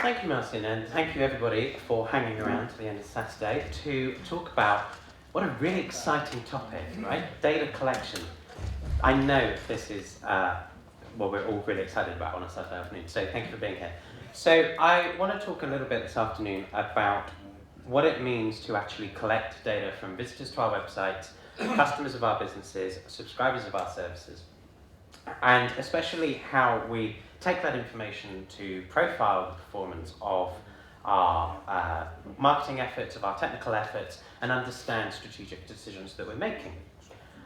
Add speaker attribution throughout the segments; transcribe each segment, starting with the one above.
Speaker 1: Thank you, Martin, and thank you everybody for hanging around to the end of Saturday to talk about what a really exciting topic, right? Data collection. I know this is what we're all really excited about on a Saturday afternoon, so thank you for being here. So I want to talk a little bit this afternoon about what it means to actually collect data from visitors to our websites, customers of our businesses, subscribers of our services, and especially how we take that information to profile the performance of our marketing efforts, of our technical efforts, and understand strategic decisions that we're making.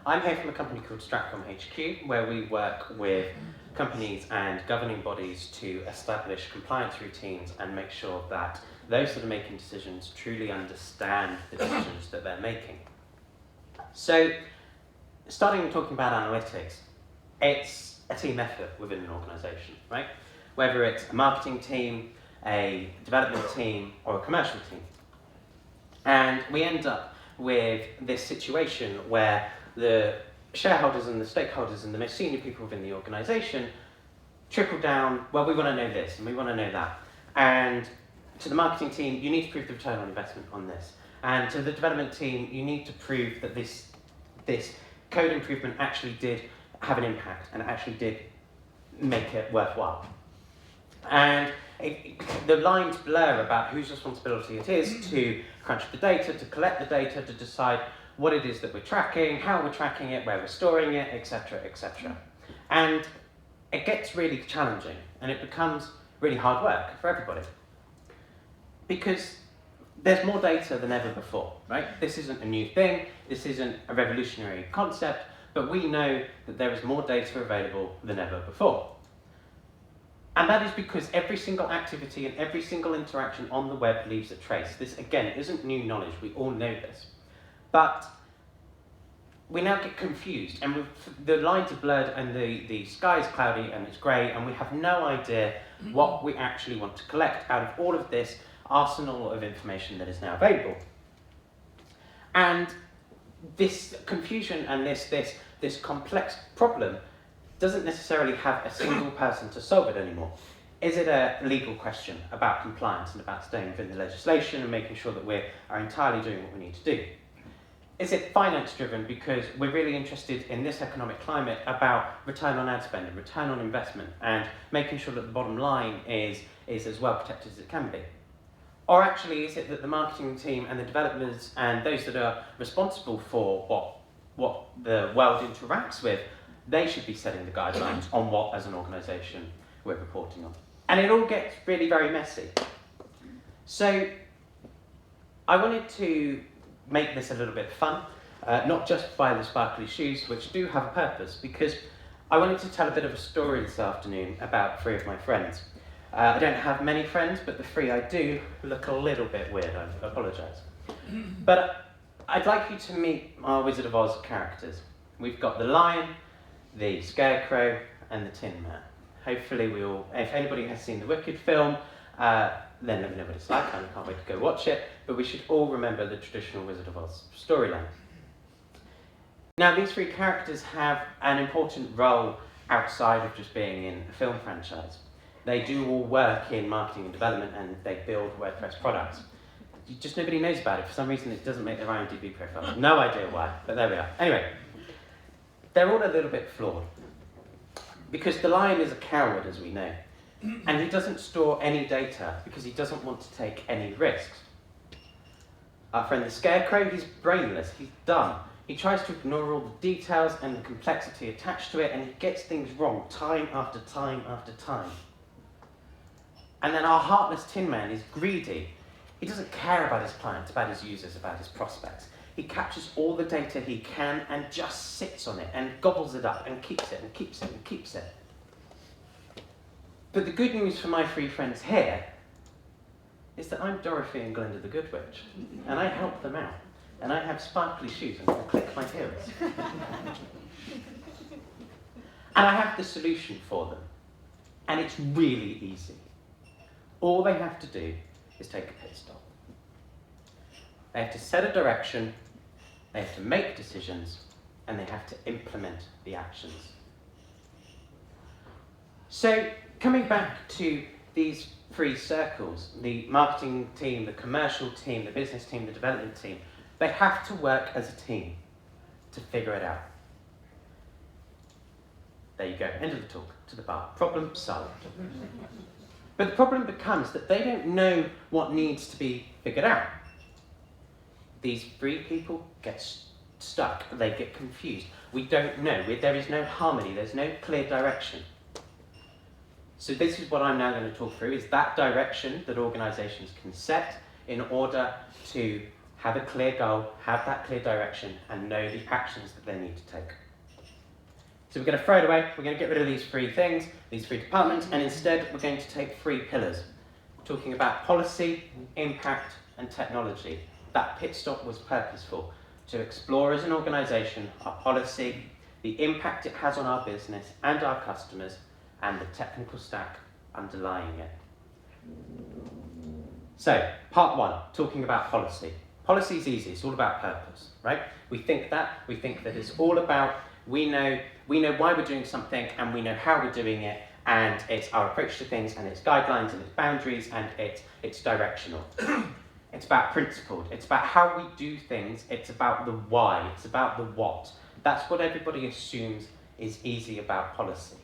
Speaker 1: I'm here from a company called Stratcom HQ, where we work with companies and governing bodies to establish compliance routines and make sure that those that are making decisions truly understand the decisions that they're making. So, starting talking about analytics, it's a team effort within an organisation, right? Whether it's a marketing team, a development team, or a commercial team. And we end up with this situation where the shareholders and the stakeholders and the most senior people within the organisation trickle down, well, we want to know this and we want to know that. And to the marketing team, you need to prove the return on investment on this. And to the development team, you need to prove that this code improvement actually did have an impact and actually did make it worthwhile. And the lines blur about whose responsibility it is to crunch the data, to collect the data, to decide what it is that we're tracking, how we're tracking it, where we're storing it, etc., etc. And it gets really challenging and it becomes really hard work for everybody. Because there's more data than ever before, right? This isn't a new thing, this isn't a revolutionary concept, but we know that there is more data available than ever before. And that is because every single activity and every single interaction on the web leaves a trace. This, again, isn't new knowledge, we all know this. But we now get confused, and the lines are blurred, and the sky is cloudy, and it's grey, and we have no idea what we actually want to collect out of all of this arsenal of information that is now available. And this confusion and this complex problem doesn't necessarily have a single person to solve it anymore. Is it a legal question about compliance and about staying within the legislation and making sure that we are entirely doing what we need to do? Is it finance driven because we're really interested in this economic climate about return on ad spend and return on investment and making sure that the bottom line is as well protected as it can be? Or actually, is it that the marketing team and the developers and those that are responsible for what the world interacts with, they should be setting the guidelines on what, as an organisation, we're reporting on? And it all gets really very messy. So, I wanted to make this a little bit fun, not just by the sparkly shoes, which do have a purpose, because I wanted to tell a bit of a story this afternoon about three of my friends. I don't have many friends, but the three I do look a little bit weird, I apologise. But I'd like you to meet our Wizard of Oz characters. We've got the lion, the scarecrow, and the Tin Man. Hopefully we all, if anybody has seen the Wicked film, then let me know what it's like. I can't wait to go watch it. But we should all remember the traditional Wizard of Oz storyline. Now, these three characters have an important role outside of just being in a film franchise. They do all work in marketing and development, and they build WordPress products. Just nobody knows about it. For some reason, it doesn't make their IMDb profile. No idea why, but there we are. Anyway, they're all a little bit flawed. Because the lion is a coward, as we know. And he doesn't store any data because he doesn't want to take any risks. Our friend the scarecrow, he's brainless, he's dumb. He tries to ignore all the details and the complexity attached to it, and he gets things wrong time after time after time. And then our heartless Tin Man is greedy. He doesn't care about his clients, about his users, about his prospects. He captures all the data he can and just sits on it and gobbles it up and keeps it and keeps it and keeps it. But the good news for my three friends here is that I'm Dorothy and Glinda the Good Witch, and I help them out. And I have sparkly shoes and can click my heels. And I have the solution for them. And it's really easy. All they have to do is take a pit stop. They have to set a direction, they have to make decisions, and they have to implement the actions. So, coming back to these three circles, the marketing team, the commercial team, the business team, the development team, they have to work as a team to figure it out. There you go, end of the talk, to the bar. Problem solved. But the problem becomes that they don't know what needs to be figured out. These three people get stuck, they get confused. We don't know, there is no harmony, there's no clear direction. So this is what I'm now going to talk through, is that direction that organisations can set in order to have a clear goal, have that clear direction, and know the actions that they need to take. So we're going to throw it away, we're going to get rid of these three things, these three departments, and instead we're going to take three pillars. We're talking about policy, impact, and technology. That pit stop was purposeful, to explore as an organisation our policy, the impact it has on our business and our customers, and the technical stack underlying it. So, part one, talking about policy. Policy is easy, it's all about purpose, right? We think that it's all about, we know why we're doing something and we know how we're doing it, and it's our approach to things and its guidelines and its boundaries and it's directional. It's about principled, it's about how we do things, it's about the why, it's about the what. That's what everybody assumes is easy about policy.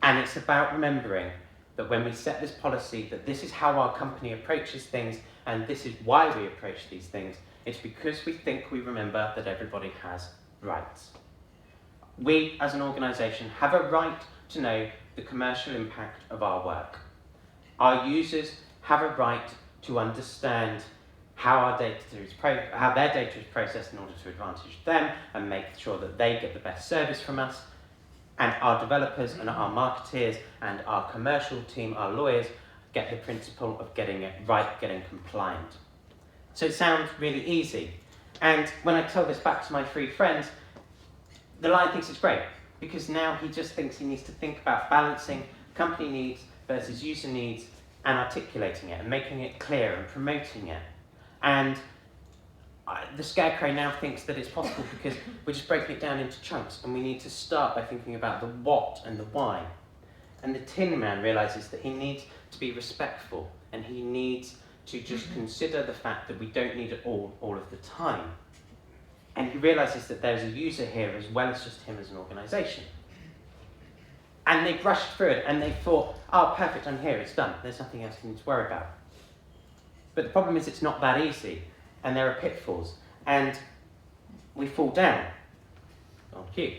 Speaker 1: And it's about remembering that when we set this policy, that this is how our company approaches things, and this is why we approach these things. It's because we think we remember that everybody has rights. We, as an organisation, have a right to know the commercial impact of our work. Our users have a right to understand how their data is processed in order to advantage them and make sure that they get the best service from us. And our developers and our marketeers and our commercial team, our lawyers, get the principle of getting it right, getting compliant. So it sounds really easy. And when I tell this back to my three friends, the lion thinks it's great, because now he just thinks he needs to think about balancing company needs versus user needs and articulating it and making it clear and promoting it. And the scarecrow now thinks that it's possible because we're just breaking it down into chunks, and we need to start by thinking about the what and the why. And the Tin Man realises that he needs to be respectful, and he needs to just consider the fact that we don't need it all of the time. And he realises that there's a user here as well as just him as an organisation. And they brushed through it and they thought, oh, perfect, I'm here, it's done. There's nothing else we need to worry about. But the problem is it's not that easy, and there are pitfalls, and we fall down. On cue.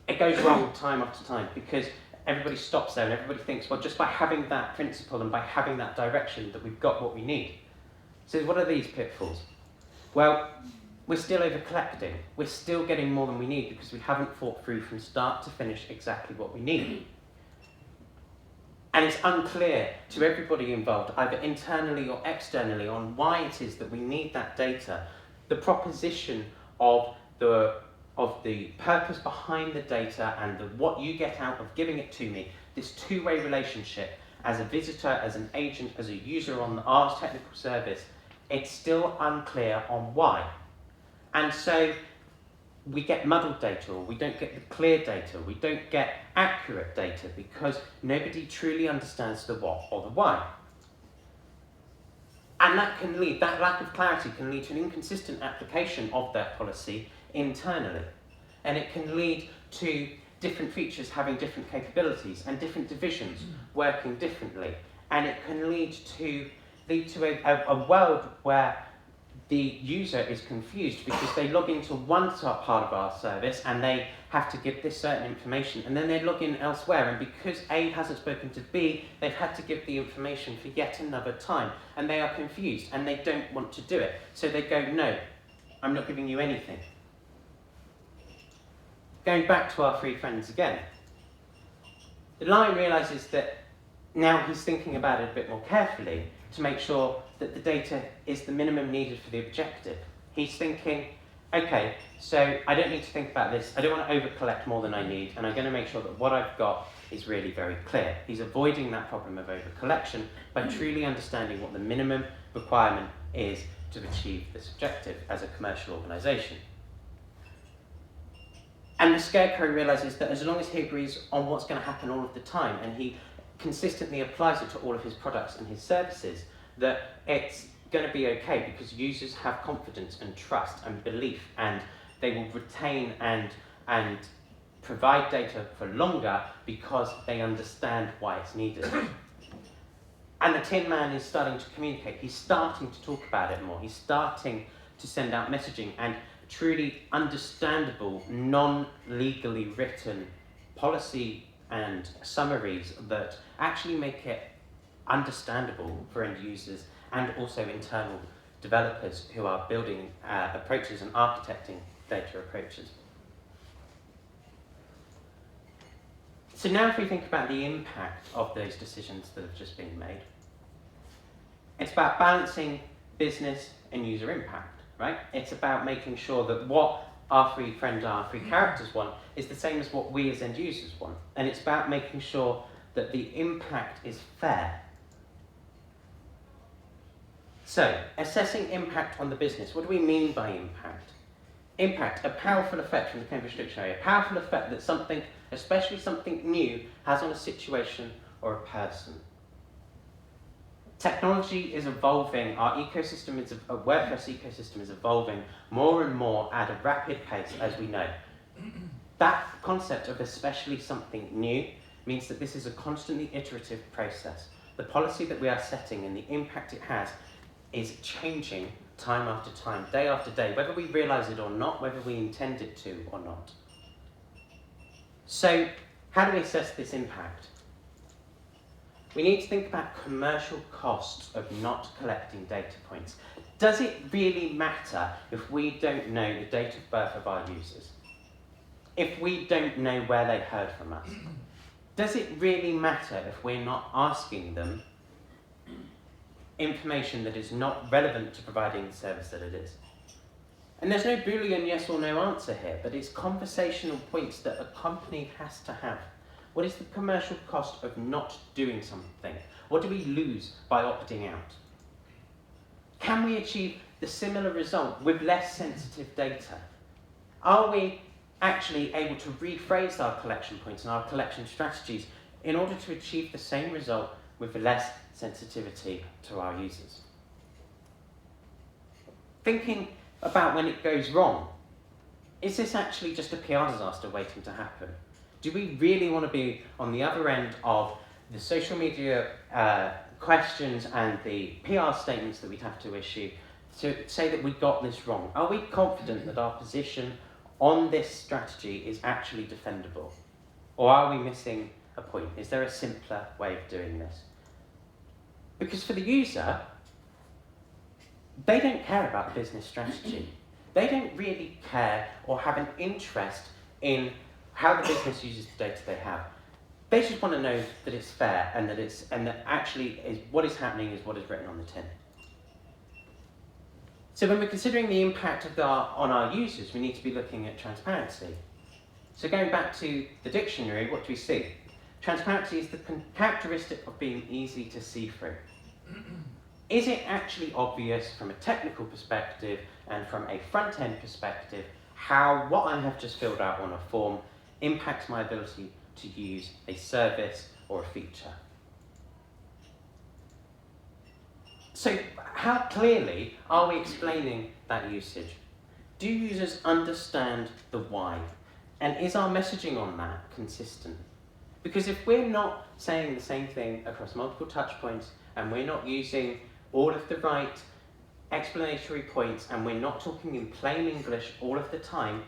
Speaker 1: It goes wrong time after time because everybody stops there and everybody thinks, well, just by having that principle and by having that direction that we've got what we need. So what are these pitfalls? Well, we're still over-collecting. We're still getting more than we need because we haven't thought through from start to finish exactly what we need. And it's unclear to everybody involved, either internally or externally, on why it is that we need that data. The proposition of the purpose behind the data and what you get out of giving it to me, this two-way relationship as a visitor, as an agent, as a user on our technical service, it's still unclear on why. And so we get muddled data, or we don't get the clear data, we don't get accurate data because nobody truly understands the what or the why. And that lack of clarity can lead to an inconsistent application of that policy internally. And it can lead to different features having different capabilities and different divisions working differently. And it can lead to a world where the user is confused because they log into one part of our service and they have to give this certain information, and then they log in elsewhere, and because A hasn't spoken to B, they've had to give the information for yet another time, and they are confused and they don't want to do it. So they go, no, I'm not giving you anything. Going back to our three friends again, the lion realises that now he's thinking about it a bit more carefully to make sure that the data is the minimum needed for the objective. He's thinking, okay, so I don't need to think about this, I don't want to over-collect more than I need, and I'm going to make sure that what I've got is really very clear. He's avoiding that problem of over-collection by truly understanding what the minimum requirement is to achieve this objective as a commercial organisation. And the Scarecrow realises that as long as he agrees on what's going to happen all of the time, and he consistently applies it to all of his products and his services, that it's going to be okay because users have confidence and trust and belief, and they will retain and provide data for longer because they understand why it's needed. And the Tin Man is starting to communicate. He's starting to talk about it more. He's starting to send out messaging and truly understandable, non-legally written policy and summaries that actually make it understandable for end users and also internal developers who are building approaches and architecting data approaches. So now if we think about the impact of those decisions that have just been made, it's about balancing business and user impact, right? It's about making sure that what our three characters want is the same as what we as end users want. And it's about making sure that the impact is fair. So, assessing impact on the business. What do we mean by impact? Impact, a powerful effect from the Cambridge Dictionary, a powerful effect that something, especially something new, has on a situation or a person. Technology is evolving, our ecosystem is, a WordPress ecosystem is evolving more and more at a rapid pace, as we know. That concept of especially something new means that this is a constantly iterative process. The policy that we are setting and the impact it has is changing time after time, day after day, whether we realise it or not, whether we intend it to or not. So, how do we assess this impact? We need to think about commercial costs of not collecting data points. Does it really matter if we don't know the date of birth of our users? If we don't know where they heard from us? Does it really matter if we're not asking them information that is not relevant to providing the service that it is? And there's no Boolean yes or no answer here, but it's conversational points that a company has to have. What is the commercial cost of not doing something? What do we lose by opting out? Can we achieve the similar result with less sensitive data? Are we actually able to rephrase our collection points and our collection strategies in order to achieve the same result with less sensitivity to our users? Thinking about when it goes wrong, is this actually just a PR disaster waiting to happen? Do we really want to be on the other end of the social media questions and the PR statements that we'd have to issue to say that we got this wrong? Are we confident that our position on this strategy is actually defendable? Or are we missing a point? Is there a simpler way of doing this? Because for the user, they don't care about business strategy. They don't really care or have an interest in how the business uses the data they have. They just want to know that it's fair and that actually is what is happening is what is written on the tin. So when we're considering the impact on our users, we need to be looking at transparency. So going back to the dictionary, what do we see? Transparency is the characteristic of being easy to see through. Is it actually obvious from a technical perspective and from a front-end perspective how what I have just filled out on a form impacts my ability to use a service or a feature? So how clearly are we explaining that usage? Do users understand the why? And is our messaging on that consistent? Because if we're not saying the same thing across multiple touch points and we're not using all of the right explanatory points and we're not talking in plain English all of the time,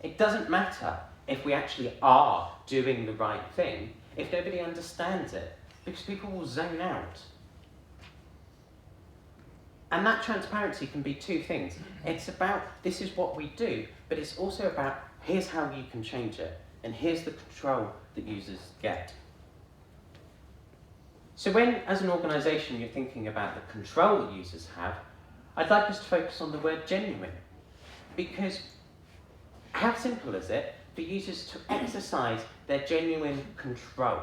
Speaker 1: it doesn't matter if we actually are doing the right thing if nobody understands it, because people will zone out. And that transparency can be two things. It's about this is what we do, but it's also about here's how you can change it, and here's the control that users get. So when, as an organisation, you're thinking about the control that users have, I'd like us to focus on the word genuine. Because how simple is it for users to exercise their genuine control?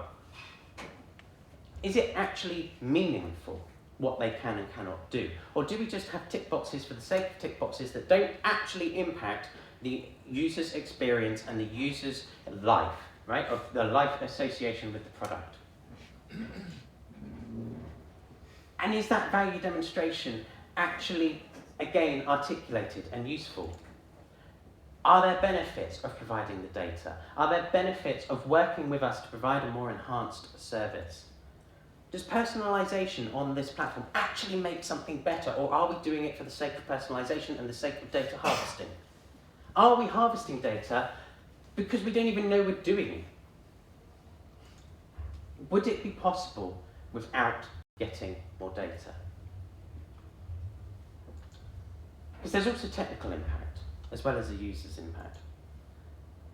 Speaker 1: Is it actually meaningful, what they can and cannot do? Or do we just have tick boxes for the sake of tick boxes that don't actually impact the user's experience and the user's life, right, of the life association with the product. And is that value demonstration actually, again, articulated and useful? Are there benefits of providing the data? Are there benefits of working with us to provide a more enhanced service? Does personalisation on this platform actually make something better, or are we doing it for the sake of personalisation and the sake of data harvesting? Are we harvesting data because we don't even know we're doing it? Would it be possible without getting more data? Because there's also technical impact, as well as a user's impact.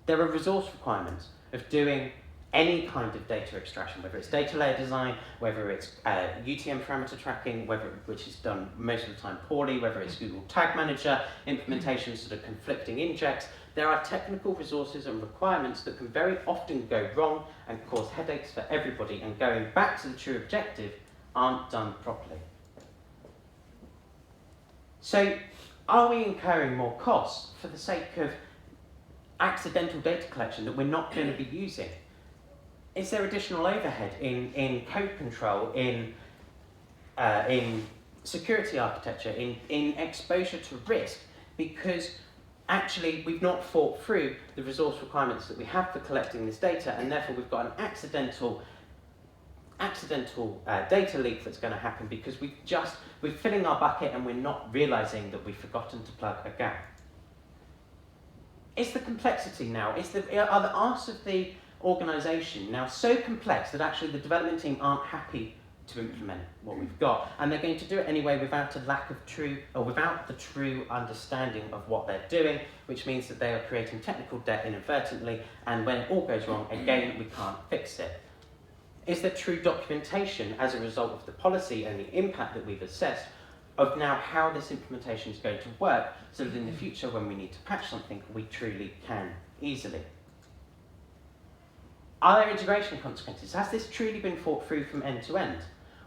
Speaker 1: There are resource requirements of doing any kind of data extraction, whether it's data layer design, whether it's UTM parameter tracking, which is done most of the time poorly, whether it's Google Tag Manager, implementations that are conflicting injects. There are technical resources and requirements that can very often go wrong and cause headaches for everybody, and going back to the true objective, aren't done properly. So, are we incurring more costs for the sake of accidental data collection that we're not going to be using? Is there additional overhead in code control, in security architecture, in exposure to risk, because actually we've not thought through the resource requirements that we have for collecting this data, and therefore we've got an accidental data leak that's going to happen because we're filling our bucket and we're not realising that we've forgotten to plug a gap. Is the complexity now, are the asks of the organisation now so complex that actually the development team aren't happy to implement what we've got, and they're going to do it anyway without the true understanding of what they're doing, which means that they are creating technical debt inadvertently, and when it all goes wrong, again, we can't fix it. Is there true documentation as a result of the policy and the impact that we've assessed of now how this implementation is going to work, so that in the future when we need to patch something, we truly can easily? Are there integration consequences? Has this truly been thought through from end to end?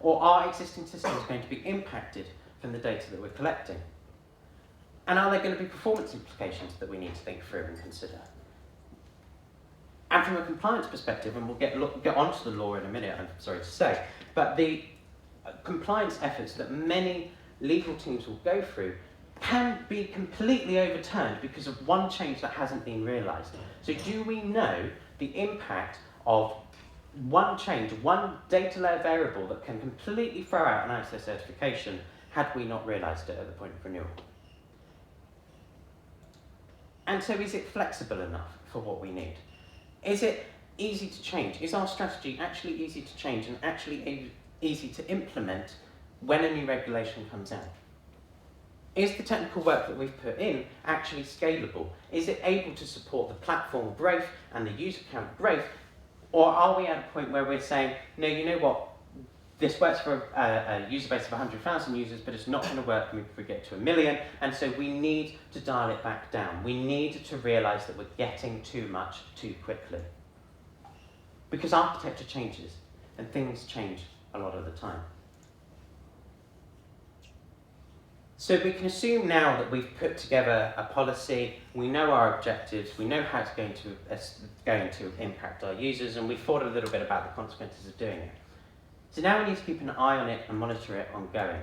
Speaker 1: Or are existing systems going to be impacted from the data that we're collecting? And are there going to be performance implications that we need to think through and consider? And from a compliance perspective, and we'll get onto the law in a minute, I'm sorry to say, but the compliance efforts that many legal teams will go through can be completely overturned because of one change that hasn't been realised. So do we know the impact of one change, one data layer variable that can completely throw out an ISO certification had we not realised it at the point of renewal? And so is it flexible enough for what we need? Is it easy to change? Is our strategy actually easy to change and actually easy to implement when a new regulation comes out? Is the technical work that we've put in actually scalable? Is it able to support the platform growth and the user count growth? Or are we at a point where we're saying, no, you know what, this works for a user base of 100,000 users, but it's not going to work if we get to 1 million, and so we need to dial it back down. We need to realise that we're getting too much too quickly. Because architecture changes, and things change a lot of the time. So we can assume now that we've put together a policy, we know our objectives, we know how it's going to impact our users, and we've thought a little bit about the consequences of doing it. So now we need to keep an eye on it and monitor it ongoing.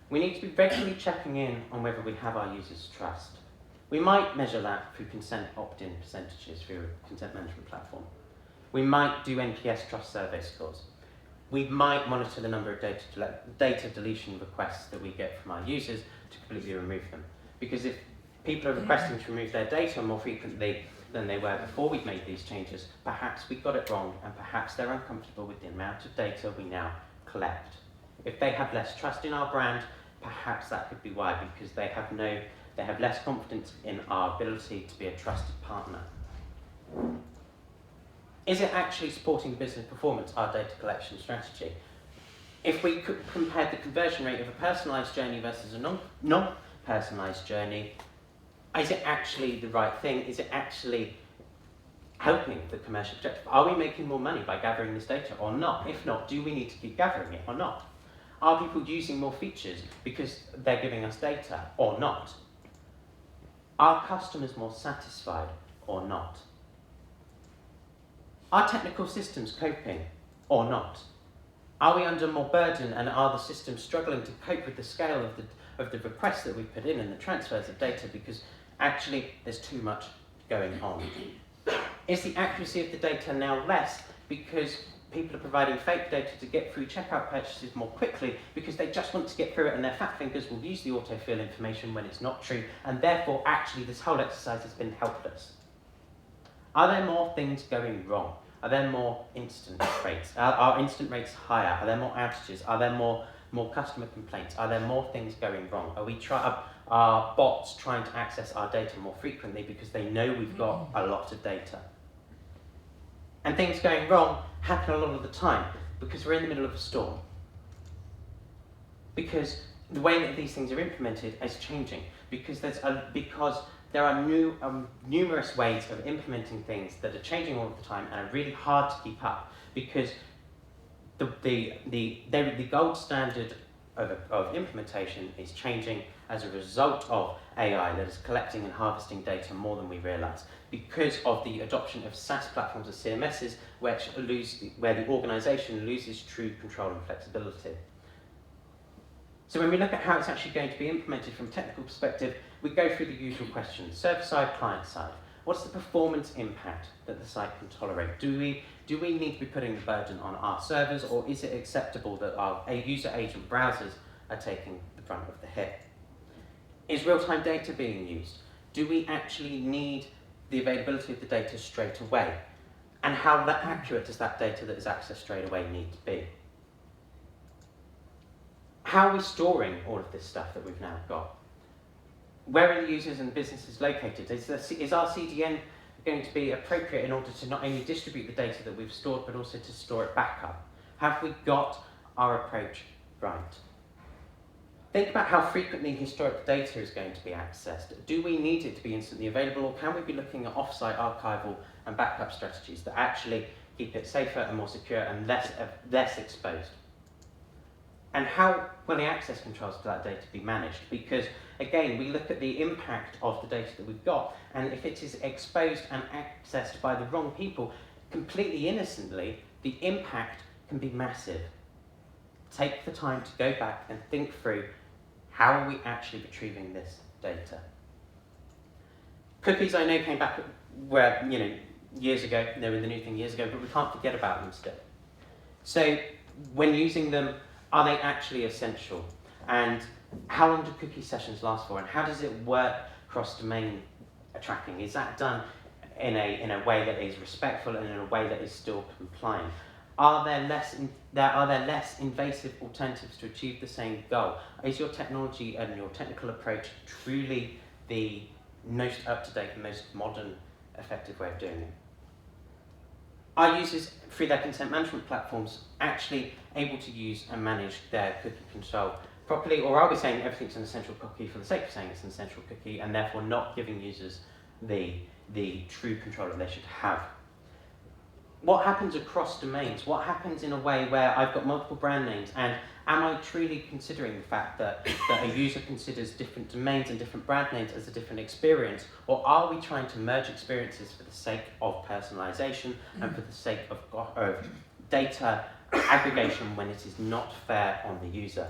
Speaker 1: We need to be regularly checking in on whether we have our users' trust. We might measure that through consent opt-in percentages through a consent management platform. We might do NPS trust survey scores. We might monitor the number of data deletion requests that we get from our users to completely remove them. Because if people are requesting to remove their data more frequently than they were before we made these changes, perhaps we got it wrong, and perhaps they're uncomfortable with the amount of data we now collect. If they have less trust in our brand, perhaps that could be why, because they have less confidence in our ability to be a trusted partner. Is it actually supporting business performance, our data collection strategy? If we could compare the conversion rate of a personalised journey versus a non-personalised journey, is it actually the right thing? Is it actually helping the commercial objective? Are we making more money by gathering this data or not? If not, do we need to keep gathering it or not? Are people using more features because they're giving us data or not? Are customers more satisfied or not? Are technical systems coping or not? Are we under more burden, and are the systems struggling to cope with the scale of the requests that we put in and the transfers of data, because actually there's too much going on? Is the accuracy of the data now less because people are providing fake data to get through checkout purchases more quickly because they just want to get through it, and their fat fingers will use the autofill information when it's not true, and therefore actually this whole exercise has been helpless? Are there more things going wrong? Are there more incident rates? Are incident rates higher? Are there more outages? Are there more customer complaints? Are there more things going wrong? Are bots trying to access our data more frequently because they know we've got a lot of data? And things going wrong happen a lot of the time because we're in the middle of a storm. Because the way that these things are implemented is changing. Because there are numerous ways of implementing things that are changing all of the time and are really hard to keep up, because the gold standard of implementation is changing as a result of AI that is collecting and harvesting data more than we realise, because of the adoption of SaaS platforms as CMSs, where the organisation loses true control and flexibility. So when we look at how it's actually going to be implemented from a technical perspective, we go through the usual questions: server side, client side. What's the performance impact that the site can tolerate? Do we need to be putting the burden on our servers, or is it acceptable that our user agent browsers are taking the brunt of the hit? Is real-time data being used? Do we actually need the availability of the data straight away? And how accurate does that data that is accessed straight away need to be? How are we storing all of this stuff that we've now got? Where are the users and businesses located? Is our CDN going to be appropriate in order to not only distribute the data that we've stored, but also to store it back up? Have we got our approach right? Think about how frequently historic data is going to be accessed. Do we need it to be instantly available, or can we be looking at off-site archival and backup strategies that actually keep it safer and more secure and less exposed? And how will the access controls to that data be managed? Because, again, we look at the impact of the data that we've got, and if it is exposed and accessed by the wrong people completely innocently, the impact can be massive. Take the time to go back and think through, how are we actually retrieving this data? Cookies, I know, came back years ago. They were the new thing years ago, but we can't forget about them still. So when using them, are they actually essential? And how long do cookie sessions last for? And how does it work cross-domain tracking? Is that done in a way that is respectful and in a way that is still compliant? Are there less invasive alternatives to achieve the same goal? Is your technology and your technical approach truly the most up-to-date, most modern, effective way of doing it? Are users, through their consent management platforms, actually able to use and manage their cookie control properly, or are we saying everything's an essential cookie for the sake of saying it's an essential cookie, and therefore not giving users the true control that they should have? What happens across domains? What happens in a way where I've got multiple brand names, and am I truly considering the fact that a user considers different domains and different brand names as a different experience, or are we trying to merge experiences for the sake of personalization and for the sake of data aggregation when it is not fair on the user?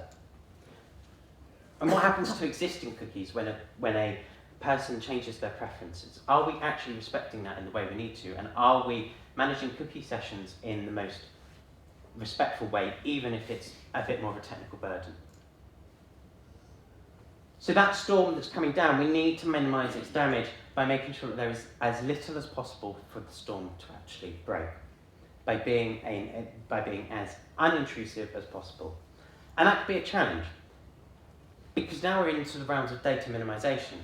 Speaker 1: And what happens to existing cookies when a person changes their preferences? Are we actually respecting that in the way we need to, and are we managing cookie sessions in the most respectful way, even if it's a bit more of a technical burden? So that storm that's coming down, we need to minimise its damage by making sure that there is as little as possible for the storm to actually break, by being as unintrusive as possible. And that could be a challenge, because now we're into the realms of data minimisation.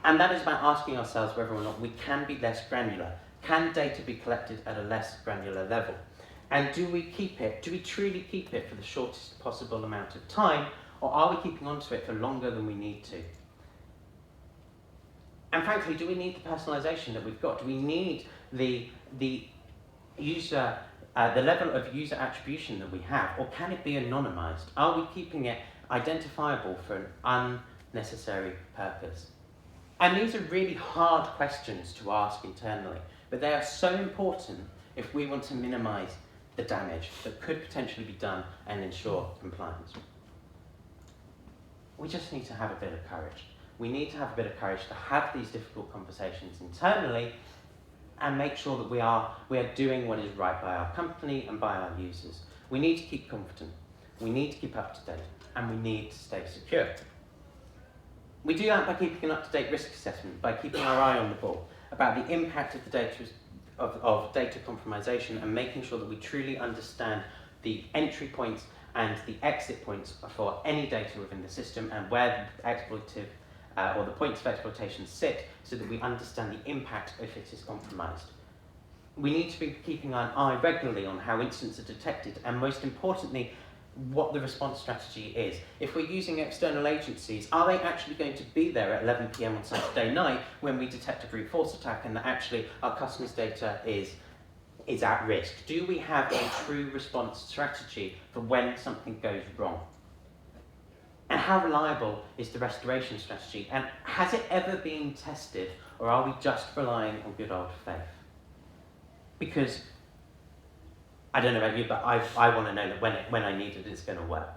Speaker 1: And that is about asking ourselves whether or not we can be less granular. Can data be collected at a less granular level? And do we truly keep it for the shortest possible amount of time, or are we keeping onto it for longer than we need to? And frankly, do we need the personalization that we've got? Do we need the level of user attribution that we have, or can it be anonymized? Are we keeping it identifiable for an unnecessary purpose? And these are really hard questions to ask internally, but they are so important if we want to minimise the damage that could potentially be done and ensure compliance. We just need to have a bit of courage. We need to have a bit of courage to have these difficult conversations internally and make sure that we are doing what is right by our company and by our users. We need to keep confident, we need to keep up to date, and we need to stay secure. We do that by keeping an up-to-date risk assessment, by keeping our eye on the ball about the impact of the data compromisation and making sure that we truly understand the entry points and the exit points for any data within the system and where the exploitative or the points of exploitation sit, so that we understand the impact if it is compromised. We need to be keeping an eye regularly on how incidents are detected, and most importantly, what the response strategy is. If we're using external agencies, are they actually going to be there at 11 PM on Saturday night when we detect a brute force attack and that actually our customers' data is at risk? Do we have a true response strategy for when something goes wrong? And how reliable is the restoration strategy? And has it ever been tested, or are we just relying on good old faith? Because I don't know about you, but I want to know that when I need it, it's going to work.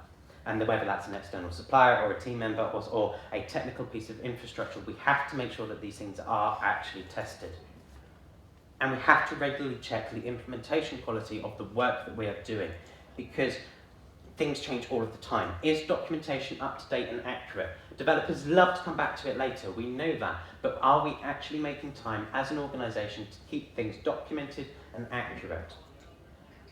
Speaker 1: And whether that's an external supplier or a team member or a technical piece of infrastructure, we have to make sure that these things are actually tested. And we have to regularly check the implementation quality of the work that we are doing, because things change all of the time. Is documentation up to date and accurate? Developers love to come back to it later, we know that, but are we actually making time as an organisation to keep things documented and accurate?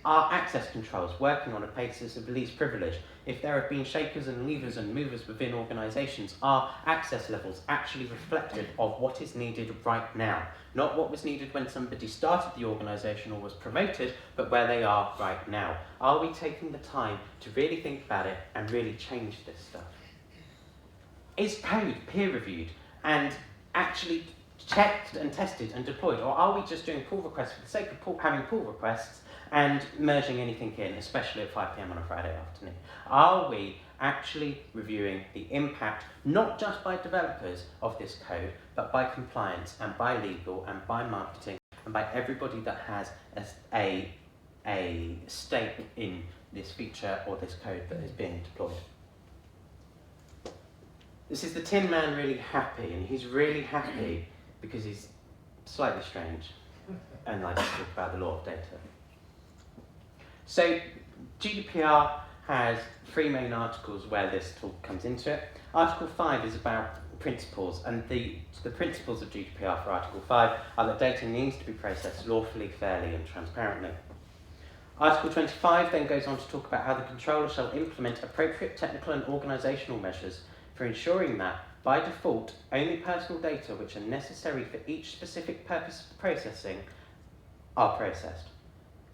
Speaker 1: Are access controls working on a basis of least privilege? If there have been shakers and levers and movers within organisations, are access levels actually reflective of what is needed right now? Not what was needed when somebody started the organisation or was promoted, but where they are right now. Are we taking the time to really think about it and really change this stuff? Is code peer reviewed and actually checked and tested and deployed? Or are we just doing pull requests for the sake of having pull requests and merging anything in, especially at 5 PM on a Friday afternoon? Are we actually reviewing the impact, not just by developers of this code, but by compliance and by legal and by marketing and by everybody that has a stake in this feature or this code that is being deployed? This is the Tin Man really happy, and he's really happy because he's slightly strange and likes to talk about the law of data. So GDPR has 3 main articles where this talk comes into it. Article 5 is about principles, and the principles of GDPR for Article 5 are that data needs to be processed lawfully, fairly and transparently. Article 25 then goes on to talk about how the controller shall implement appropriate technical and organisational measures for ensuring that, by default, only personal data which are necessary for each specific purpose of processing are processed.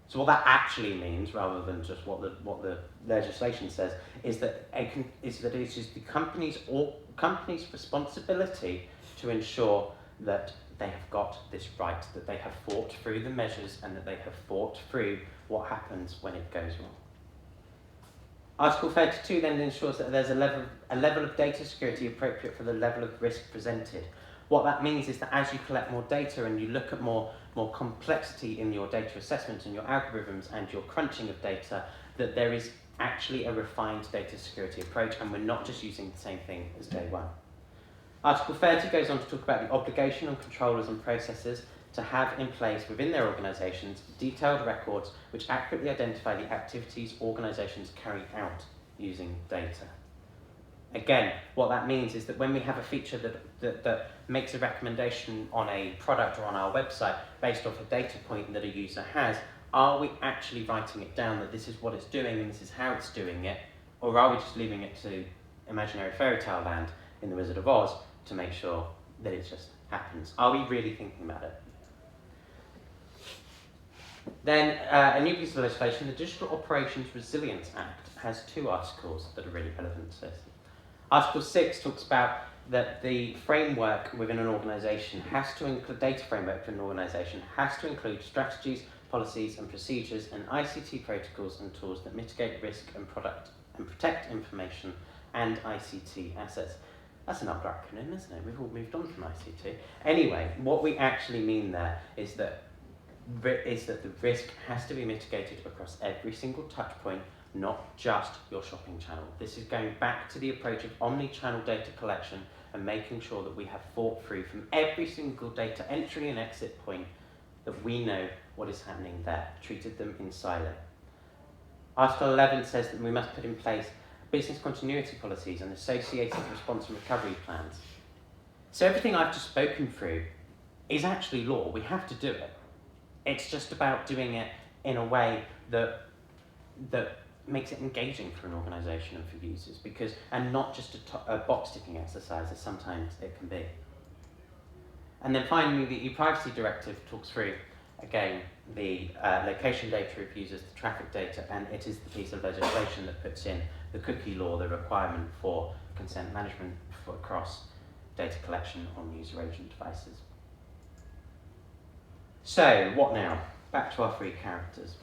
Speaker 1: So what that actually means, rather than just what the legislation says, is that it is the company's responsibility to ensure that they have got this right, that they have thought through the measures and that they have thought through what happens when it goes wrong. Article 32 then ensures that there's a level of data security appropriate for the level of risk presented. What that means is that as you collect more data and you look at more complexity in your data assessment and your algorithms and your crunching of data, that there is actually a refined data security approach, and we're not just using the same thing as day one. Article 30 goes on to talk about the obligation on controllers and processors to have in place within their organisations detailed records which accurately identify the activities organisations carry out using data. Again, what that means is that when we have a feature that makes a recommendation on a product or on our website based off a data point that a user has, are we actually writing it down that this is what it's doing and this is how it's doing it, or are we just leaving it to imaginary fairy tale land in The Wizard of Oz to make sure that it just happens? Are we really thinking about it? Then a new piece of legislation, the Digital Operations Resilience Act, has 2 articles that are really relevant to this. Article 6 talks about that the framework within an organisation has to include, data framework within an organisation has to include strategies, policies and procedures and ICT protocols and tools that mitigate risk and protect information and ICT assets. That's another acronym, isn't it? We've all moved on from ICT. Anyway, what we actually mean there is that the risk has to be mitigated across every single touch point, not just your shopping channel. This is going back to the approach of omni-channel data collection and making sure that we have thought through from every single data entry and exit point that we know what is happening there, treated them in silo. Article 11 says that we must put in place business continuity policies and associated response and recovery plans. So everything I've just spoken through is actually law. We have to do it. It's just about doing it in a way that makes it engaging for an organisation and for users, and not just a box-ticking exercise as sometimes it can be. And then finally, the e-privacy directive talks through, again, the location data of users, the traffic data, and it is the piece of legislation that puts in the cookie law, the requirement for consent management across data collection on user agent devices. So, what now? Back to our three characters.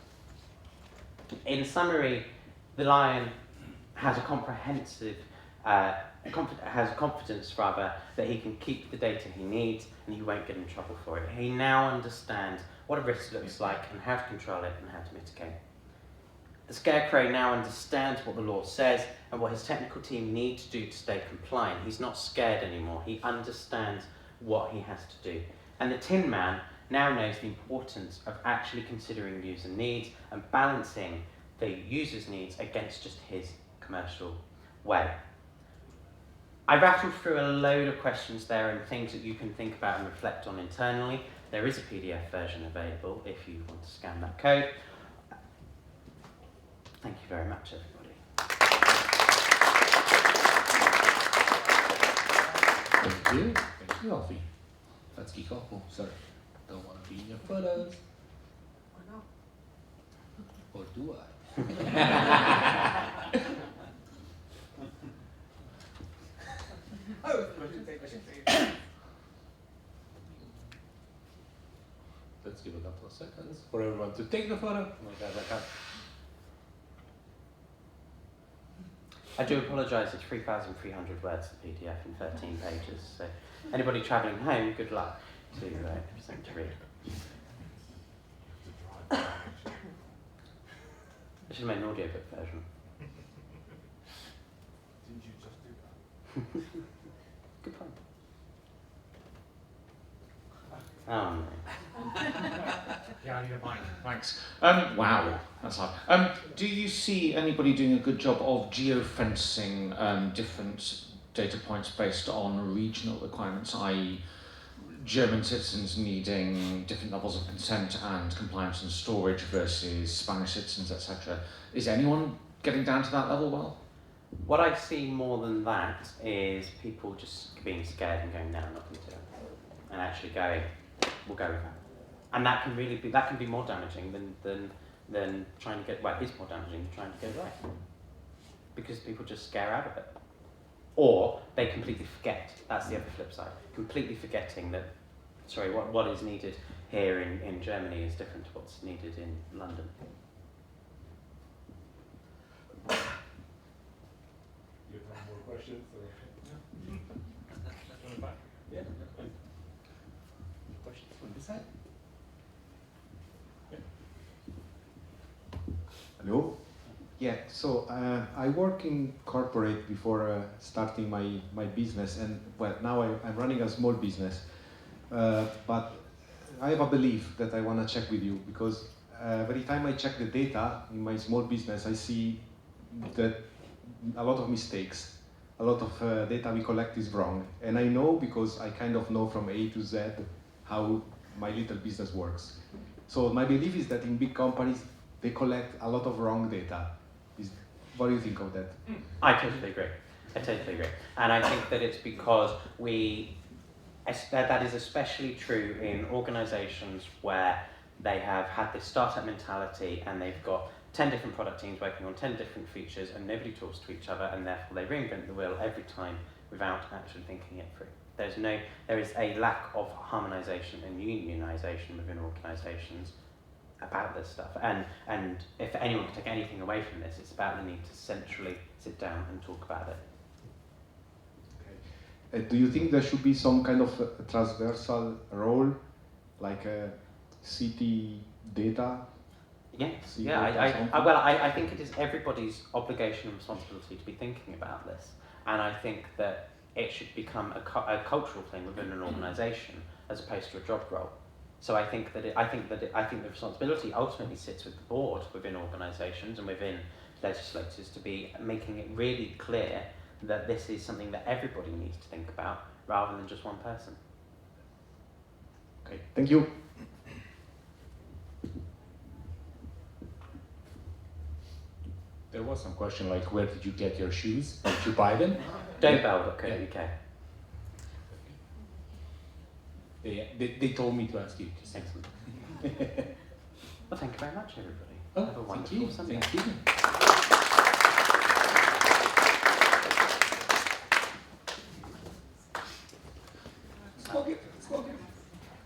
Speaker 1: In summary, the lion has a comprehensive, has confidence rather that he can keep the data he needs and he won't get in trouble for it. He now understands what a risk looks like and how to control it and how to mitigate. The scarecrow now understands what the law says and what his technical team need to do to stay compliant. He's not scared anymore. He understands what he has to do. And the tin man now knows the importance of actually considering user needs and balancing the user's needs against just his commercial way. I rattled through a load of questions there and things that you can think about and reflect on internally. There is a PDF version available if you want to scan that code. Thank you very much, everybody.
Speaker 2: Thank you. Thank you, Alfie. Let's kick off. Oh, sorry. Don't want to be in your photos.
Speaker 3: Or not.
Speaker 2: Or do I?
Speaker 3: Oh,
Speaker 2: Let's give a couple of seconds for everyone to take the photo. Oh, guys, I can't.
Speaker 1: I do apologise, it's 3,300 words, the PDF, in 13 pages. So anybody travelling home, good luck to something to read. I should have made an audiobook version.
Speaker 3: didn't you just do that?
Speaker 1: Good point. Oh no.
Speaker 4: Yeah, I need a mic. Thanks. Wow, that's hard. Do you see anybody doing a good job of geofencing different data points based on regional requirements, i.e. German citizens needing different levels of consent and compliance and storage versus Spanish citizens, etc.? Is anyone getting down to that level well?
Speaker 1: What I see more than that is people just being scared and going, no, I'm not going to do it. And actually going, we'll go with that. And that can really be, that can be more damaging than trying to get, well, it is more damaging than trying to get it right. Because people just scare out of it. Or they completely forget, that's the other flip side, completely forgetting that, sorry, what is needed here in Germany is different to what's needed in London.
Speaker 3: You have more questions? Yeah.
Speaker 2: Questions on this side?
Speaker 5: Hello? Yeah, so I work in corporate before starting my business, and well, now I'm running a small business, but I have a belief that I want to check with you, because every time I check the data in my small business, I see that a lot of mistakes, a lot of data we collect is wrong, and I know because I kind of know from A to Z how my little business works. So my belief is that in big companies, they collect a lot of wrong data. What do you think of that?
Speaker 1: I totally agree. And I think that it's because that is especially true in organisations where they have had this startup mentality and they've got 10 different product teams working on 10 different features and nobody talks to each other, and therefore they reinvent the wheel every time without actually thinking it through. There is a lack of harmonisation and unionisation within organisations about this stuff, and if anyone can take anything away from this, it's about the need to centrally sit down and talk about it.
Speaker 5: Okay. Do you think there should be some kind of transversal role, like city data?
Speaker 1: Yes,
Speaker 5: See
Speaker 1: yeah.
Speaker 5: data or something?
Speaker 1: Well, I think it is everybody's obligation and responsibility to be thinking about this, and I think that it should become a cultural thing within an organisation as opposed to a job role. So I think that the responsibility ultimately sits with the board within organisations and within legislators to be making it really clear that this is something that everybody needs to think about rather than just one person.
Speaker 5: Okay, thank you.
Speaker 2: There was some question like, where did you get your shoes? Did you buy them?
Speaker 1: Dobell.co.uk.
Speaker 2: They told me to ask you.
Speaker 1: Excellent. Well, thank you very much, everybody.
Speaker 2: Oh,
Speaker 1: Have a
Speaker 2: thank
Speaker 1: wonderful
Speaker 2: you.
Speaker 1: Sunday.
Speaker 2: Thank you.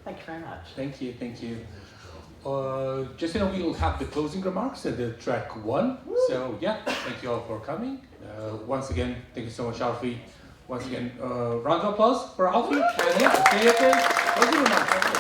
Speaker 1: Thank you very much.
Speaker 2: Thank you, thank you. Just we will have the closing remarks at the track 1. So yeah, thank you all for coming. Once again, thank you so much, Alfie. Once again, round of applause for Alfie. And yeah, closing remarks.